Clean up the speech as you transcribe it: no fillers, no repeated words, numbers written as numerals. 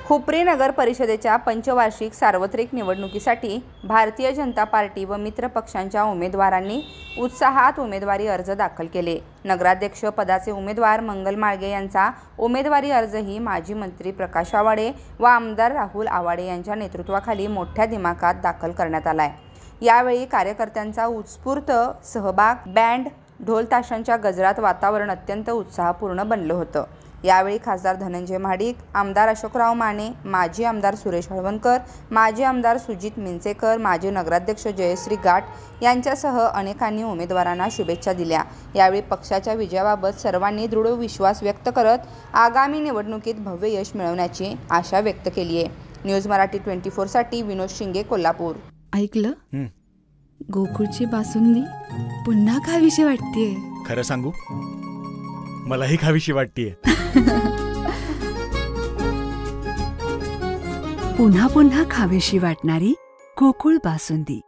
हुपरी नगर परिषदेच्या पंचवार्षिक सार्वत्रिक निवडणुकीसाठी भारतीय जनता पार्टी व मित्र पक्षांच्या उमेदवारांनी उत्साहात उमेदवारी अर्ज दाखल केले। नगराध्यक्ष पदाचे उमेदवार मंगल माळगे यांचा उमेदवारी अर्जही माजी मंत्री प्रकाश आवाडे व आमदार राहुल आवाडे यांच्या नेतृत्वाखाली मोठ्या दिमाखात दाखल करण्यात आलाय। यावेळी कार्यकर्त्यांचा उत्स्फूर्त सहभाग, बँड, ढोल ताशांच्या गजरात वातावरण अत्यंत उत्साहपूर्ण बनलं होतं। यावेळी खासदार धनंजय महाडिक, आमदार अशोकराव माने, माजी आमदार सुरेश हळवणकर, माजी आमदार सुजित मिंचेकर, माजी नगराध्यक्ष जयश्री गाठ यांच्यासह अनेकांनी उमेदवारांना शुभेच्छा दिल्या। यावेळी पक्षाच्या विजयाबाबत सर्वांनी दृढ विश्वास व्यक्त करत आगामी निवडणुकीत भव्य यश मिळवण्याची आशा व्यक्त केली आहे। न्यूज मराठी 24 साठी विनोद शिंगे, कोल्हापूर। ऐकलं? गोकुळची बासुंदी पुन्हा खावीशी वाटतेय। खरं सांगू, मलाही खावीशी वाटतेय। पुन्हा पुन्हा खावीशी वाटणारी गोकुळ बासुंदी।